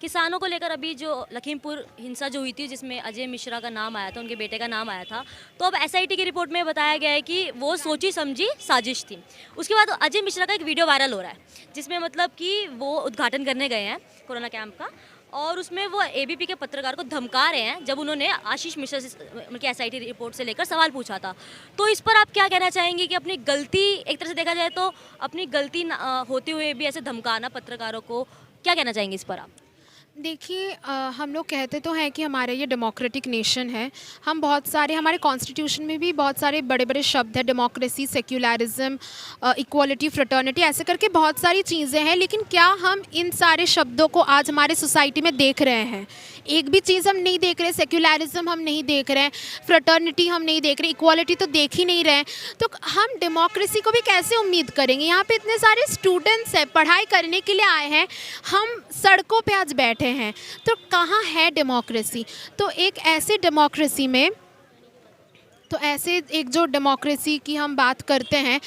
किसानों को लेकर अभी जो लखीमपुर हिंसा जो हुई थी जिसमें अजय मिश्रा का नाम आया था, उनके बेटे का नाम आया था, तो अब एसआईटी की रिपोर्ट में बताया गया है कि वो सोची समझी साजिश थी। उसके बाद अजय मिश्रा का एक वीडियो वायरल हो रहा है जिसमें मतलब कि वो उद्घाटन करने गए हैं कोरोना कैंप का, और उसमें वो एबीपी के पत्रकार को धमका रहे हैं जब उन्होंने आशीष मिश्रा से उनकी एसआईटी रिपोर्ट से लेकर सवाल पूछा था। तो इस पर आप क्या कहना चाहेंगे कि अपनी गलती, एक तरह से देखा जाए तो अपनी गलती होते हुए भी ऐसे धमकाना पत्रकारों को, क्या कहना चाहेंगे इस पर आप? देखिए हम लोग कहते तो हैं कि हमारे ये डेमोक्रेटिक नेशन है। हम बहुत सारे, हमारे कॉन्स्टिट्यूशन में भी बहुत सारे बड़े बड़े शब्द हैं, डेमोक्रेसी, सेक्युलरिज्म, इक्वालिटी, फ्रेटर्निटी, ऐसे करके बहुत सारी चीज़ें हैं। लेकिन क्या हम इन सारे शब्दों को आज हमारे सोसाइटी में देख रहे हैं? एक भी चीज़ हम नहीं देख रहे। सेक्युलरिज्म हम नहीं देख रहे हैं, फ्रेटर्निटी हम नहीं देख रहे, इक्वालिटी तो देख ही नहीं रहे हैं। तो हम डेमोक्रेसी को भी कैसे उम्मीद करेंगे? यहाँ पे इतने सारे स्टूडेंट्स हैं, पढ़ाई करने के लिए आए हैं, हम सड़कों पे आज बैठे हैं, तो कहाँ है डेमोक्रेसी? तो एक ऐसे डेमोक्रेसी में, तो ऐसे एक जो डेमोक्रेसी की हम बात करते हैं,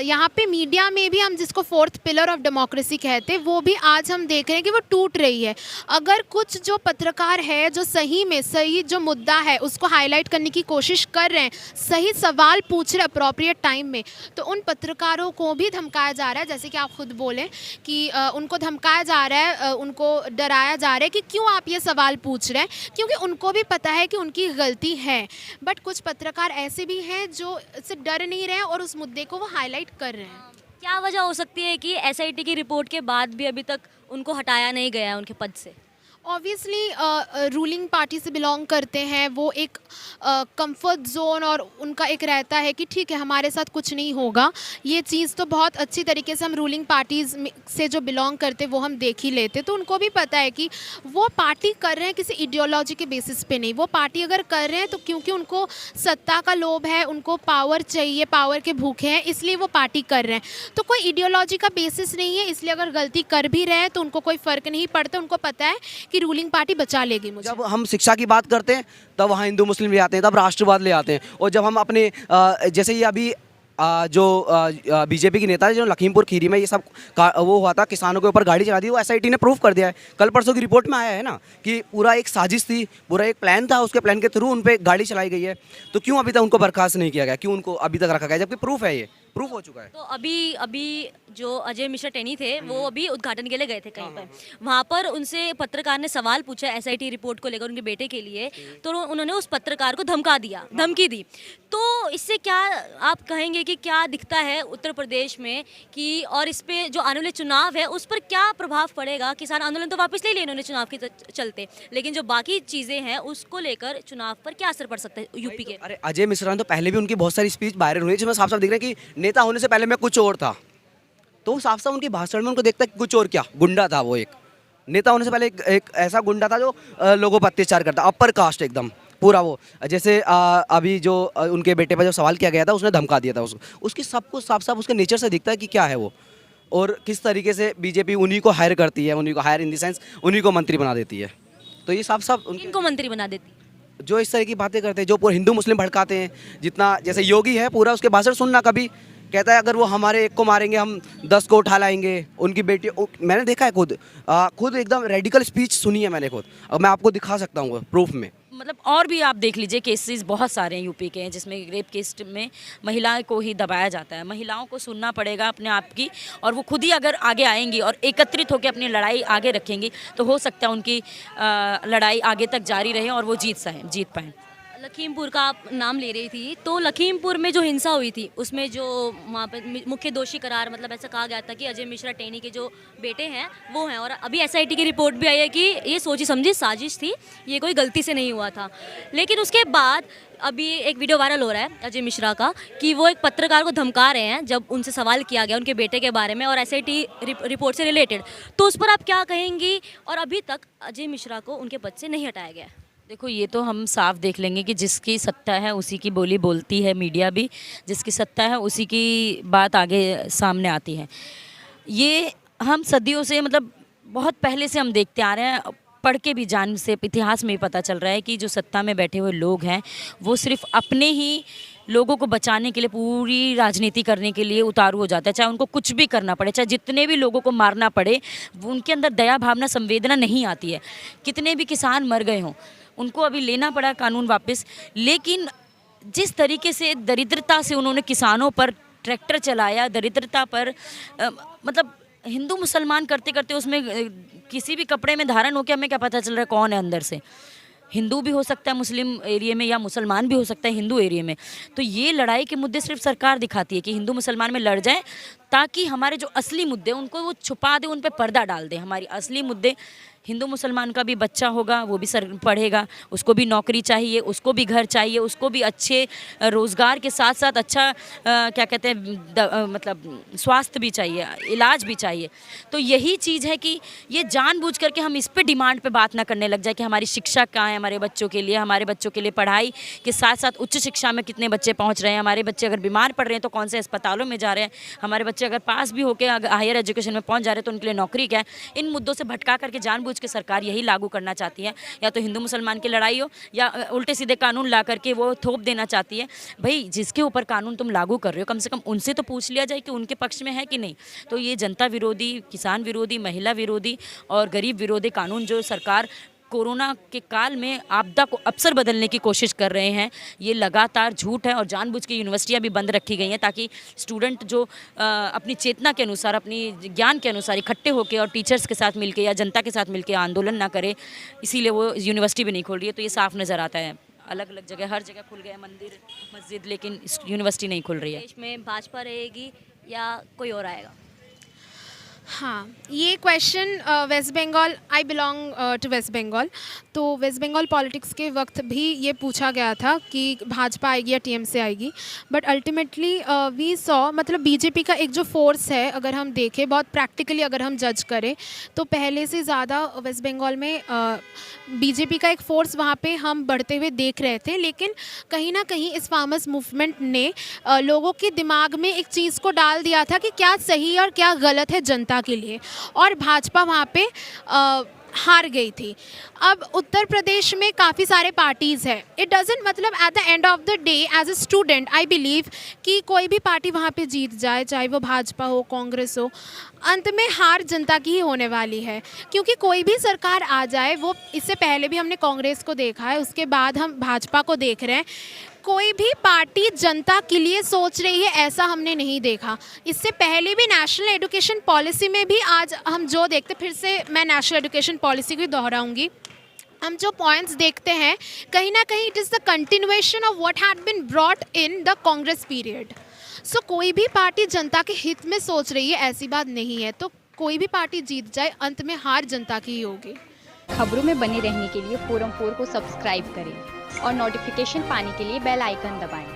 यहाँ पे मीडिया में भी हम जिसको फोर्थ पिलर ऑफ डेमोक्रेसी कहते हैं, वो भी आज हम देख रहे हैं कि वो टूट रही है। अगर कुछ जो पत्रकार है जो सही में सही जो मुद्दा है उसको हाईलाइट करने की कोशिश कर रहे हैं, सही सवाल पूछ रहे अप्रोप्रिएट टाइम में, तो उन पत्रकारों को भी धमकाया जा रहा है। जैसे कि आप खुद बोलें कि उनको धमकाया जा रहा है, उनको डराया जा रहा है कि क्यों आप ये सवाल पूछ रहे हैं, क्योंकि उनको भी पता है कि उनकी गलती है। बट कुछ पत्रकार ऐसे भी हैं जो इससे डर नहीं रहे हैं और उस मुद्दे को वो हाईलाइट कर रहे हैं। क्या वजह हो सकती है कि एसआईटी की रिपोर्ट के बाद भी अभी तक उनको हटाया नहीं गया है उनके पद से? ऑब्वियसली रूलिंग पार्टी से बिलोंग करते हैं, वो एक कंफर्ट जोन और उनका एक रहता है कि ठीक है हमारे साथ कुछ नहीं होगा। ये चीज़ तो बहुत अच्छी तरीके से हम रूलिंग पार्टीज़ से जो बिलोंग करते वो हम देख ही लेते। तो उनको भी पता है कि वो पार्टी कर रहे हैं किसी इडियोलॉजी के बेसिस पे नहीं। वो पार्टी अगर कर रहे हैं तो क्योंकि उनको सत्ता का लोभ है, उनको पावर चाहिए, पावर के भूखे हैं, इसलिए वो पार्टी कर रहे हैं। तो कोई इडियोलॉजी का बेसिस नहीं है, इसलिए अगर गलती कर भी रहे हैं तो उनको कोई फ़र्क नहीं पड़ता। उनको पता है कि रूलिंग पार्टी बचा लेगी मुझे। जब हम शिक्षा की बात करते हैं तब वहाँ हिंदू मुस्लिम ले आते हैं, तब राष्ट्रवाद ले आते हैं। और जब हम अपने जैसे ये अभी जो बीजेपी के नेता है जो लखीमपुर खीरी में ये सब वो हुआ था, किसानों के ऊपर गाड़ी चला दी, वो एसआईटी ने प्रूव कर दिया है। कल परसों की रिपोर्ट में आया है ना कि पूरा एक साजिश थी, पूरा एक प्लान था, उसके प्लान के थ्रू उन पर गाड़ी चलाई गई है। तो क्यों अभी तक उनको बर्खास्त नहीं किया गया, क्यों उनको अभी तक रखा गया, जबकि प्रूफ है, ये प्रूफ हो चुका है। तो अभी जो अजय मिश्रा टेनी थे वो अभी उद्घाटन के लिए गए थे कहीं पर, वहाँ पर उनसे पत्रकार ने सवाल पूछा एसआईटी रिपोर्ट को लेकर उनके बेटे के लिए, तो उन्होंने उस पत्रकार को धमकी दी। तो इससे क्या आप कहेंगे कि क्या दिखता है उत्तर प्रदेश में कि, और इस पे जो आने वाले चुनाव है उस पर क्या प्रभाव पड़ेगा? किसान आंदोलन तो वापस ले लिया इन्होंने चुनाव के चलते, लेकिन जो बाकी चीज़ें हैं उसको लेकर चुनाव पर क्या असर पड़ सकता है यूपी के? अरे अजय मिश्रा ने तो पहले भी उनकी बहुत सारी स्पीच वायरल हुई जिसमें साफ साफ दिख रहा है कि नेता होने से पहले मैं कुछ और था। तो साफ साफ उनकी भाषण में उनको देखता है कि कुछ और क्या, गुंडा था वो। एक नेता होने से पहले एक ऐसा गुंडा था जो लोगों पर अत्याचार करता, अपर कास्ट एकदम पूरा वो। जैसे अभी जो उनके बेटे पर जो सवाल किया गया था उसने धमका दिया था उसको, उसकी सब कुछ साफ साफ उसके नेचर से दिखता है कि क्या है वो, और किस तरीके से बीजेपी उन्हीं को हायर करती है, उन्हीं को हायर इन द सेंस उन्हीं को मंत्री बना देती है। तो ये साफ साफ इनको मंत्री बना देती है जो इस तरह की बातें करते हैं, जो पूरे हिंदू मुस्लिम भड़काते हैं। जितना जैसे योगी है, पूरा उसके भाषण सुनना, कभी कहता है अगर वो हमारे एक को मारेंगे हम 10 को उठा लाएंगे, उनकी बेटी। मैंने देखा है खुद एकदम रेडिकल स्पीच सुनी है मैंने खुद, और मैं आपको दिखा सकता हूँ प्रूफ में। मतलब और भी आप देख लीजिए, केसेस बहुत सारे हैं यूपी के जिसमें रेप केस में महिला को ही दबाया जाता है। महिलाओं को सुनना पड़ेगा अपने आप की, और वो खुद ही अगर आगे आएंगी और एकत्रित होकर अपनी लड़ाई आगे रखेंगी तो हो सकता है उनकी लड़ाई आगे तक जारी रहे और वो जीत पाएँ। लखीमपुर का आप नाम ले रही थी, तो लखीमपुर में जो हिंसा हुई थी उसमें जो वहाँ पर मुख्य दोषी करार, मतलब ऐसा कहा गया था कि अजय मिश्रा टेनी के जो बेटे हैं वो हैं, और अभी एसआईटी की रिपोर्ट भी आई है कि ये सोची समझी साजिश थी, ये कोई गलती से नहीं हुआ था। लेकिन उसके बाद अभी एक वीडियो वायरल हो रहा है अजय मिश्रा का कि वो एक पत्रकार को धमका रहे हैं जब उनसे सवाल किया गया उनके बेटे के बारे में और एसआईटी रिपोर्ट से रिलेटेड। तो उस पर आप क्या कहेंगी? और अभी तक अजय मिश्रा को उनके पद से नहीं हटाया गया। देखो, ये तो हम साफ देख लेंगे कि जिसकी सत्ता है उसी की बोली बोलती है मीडिया भी, जिसकी सत्ता है उसी की बात आगे सामने आती है। ये हम सदियों से, मतलब बहुत पहले से हम देखते आ रहे हैं, पढ़ के भी जान से इतिहास में भी पता चल रहा है कि जो सत्ता में बैठे हुए लोग हैं वो सिर्फ अपने ही लोगों को बचाने के लिए पूरी राजनीति करने के लिए उतारू हो जाता है, चाहे उनको कुछ भी करना पड़े, चाहे जितने भी लोगों को मारना पड़े, उनके अंदर दया भावना संवेदना नहीं आती है। कितने भी किसान मर गए हों, उनको अभी लेना पड़ा कानून वापस, लेकिन जिस तरीके से दरिद्रता से उन्होंने किसानों पर ट्रैक्टर चलाया, दरिद्रता पर मतलब हिंदू मुसलमान करते करते उसमें किसी भी कपड़े में धारण हो के हमें क्या पता चल रहा है कौन है अंदर से। हिंदू भी हो सकता है मुस्लिम एरिया में, या मुसलमान भी हो सकता है हिंदू एरिया में। तो ये लड़ाई के मुद्दे सिर्फ सरकार दिखाती है कि हिंदू मुसलमान में लड़ जाए, ताकि हमारे जो असली मुद्दे उनको वो छुपा दे, उन पे पर्दा डाल दे। हमारी असली मुद्दे, हिंदू मुसलमान का भी बच्चा होगा, वो भी पढ़ेगा, उसको भी नौकरी चाहिए, उसको भी घर चाहिए, उसको भी अच्छे रोज़गार के साथ साथ अच्छा क्या कहते हैं मतलब स्वास्थ्य भी चाहिए, इलाज भी चाहिए। तो यही चीज़ है कि ये जानबूझ करके हम इस पे डिमांड पे बात ना करने लग जाए कि हमारी शिक्षा कहाँ है, हमारे बच्चों के लिए, हमारे बच्चों के लिए पढ़ाई के साथ साथ उच्च शिक्षा में कितने बच्चे पहुँच रहे हैं, हमारे बच्चे अगर बीमार पड़ रहे हैं तो कौन से अस्पतालों में जा रहे हैं, हमारे बच्चे अगर पास भी होकर अगर हायर एजुकेशन में पहुँच जा रहे हैं तो उनके लिए नौकरी क्या है। इन मुद्दों से भटका करके जानबूझ के सरकार यही लागू करना चाहती है, या तो हिंदू मुसलमान की लड़ाई हो या उल्टे सीधे कानून ला करके वो थोप देना चाहती है। भाई जिसके ऊपर कानून तुम लागू कर रहे हो, कम से कम उनसे तो पूछ लिया जाए कि उनके पक्ष में है कि नहीं। तो ये जनता विरोधी, किसान विरोधी, महिला विरोधी और गरीब विरोधी कानून जो सरकार कोरोना के काल में आपदा को अवसर बदलने की कोशिश कर रहे हैं, ये लगातार झूठ है। और जानबूझ के यूनिवर्सिटियां भी बंद रखी गई हैं ताकि स्टूडेंट जो अपनी चेतना के अनुसार, अपनी ज्ञान के अनुसार इकट्ठे होकर और टीचर्स के साथ मिलकर या जनता के साथ मिलकर आंदोलन ना करे, इसीलिए वो यूनिवर्सिटी भी नहीं खोल रही है। तो ये साफ नज़र आता है, अलग अलग जगह, हर जगह खुल गए मंदिर मस्जिद, लेकिन यूनिवर्सिटी नहीं खुल रही है। देश में भाजपा रहेगी या कोई और आएगा? हाँ, ये question West Bengal, I belong to West Bengal, तो वेस्ट बंगाल पॉलिटिक्स के वक्त भी ये पूछा गया था कि भाजपा आएगी या टीएमसी आएगी, बट अल्टीमेटली वी सॉ, मतलब बीजेपी का एक जो फोर्स है, अगर हम देखें बहुत प्रैक्टिकली, अगर हम जज करें तो पहले से ज़्यादा वेस्ट बंगाल में बीजेपी का एक फ़ोर्स वहाँ पे हम बढ़ते हुए देख रहे थे। लेकिन कहीं ना कहीं इस फार्मर्स मूवमेंट ने लोगों के दिमाग में एक चीज़ को डाल दिया था कि क्या सही और क्या गलत है जनता के लिए, और भाजपा वहाँ पे हार गई थी। अब उत्तर प्रदेश में काफ़ी सारे पार्टीज़ हैं, इट डजंट, मतलब at the end of the day as a student I believe कि कोई भी पार्टी वहाँ पे जीत जाए, चाहे वो भाजपा हो, कांग्रेस हो, अंत में हार जनता की ही होने वाली है। क्योंकि कोई भी सरकार आ जाए, वो इससे पहले भी हमने कांग्रेस को देखा है, उसके बाद हम भाजपा को देख रहे हैं, कोई भी पार्टी जनता के लिए सोच रही है ऐसा हमने नहीं देखा। इससे पहले भी नेशनल एजुकेशन पॉलिसी में भी आज हम जो देखते, फिर से मैं नेशनल एजुकेशन पॉलिसी को दोहराऊंगी, हम जो पॉइंट्स देखते हैं कहीं ना कहीं it is the continuation of what had been brought in the Congress period. So कोई भी पार्टी जनता के हित में सोच रही है ऐसी बात नहीं है। तो कोई भी पार्टी जीत जाए, अंत में हार जनता की ही होगी। खबरों में बने रहने के लिए फोरम 4 को सब्सक्राइब करें और नोटिफिकेशन पाने के लिए बेल आइकन दबाएं।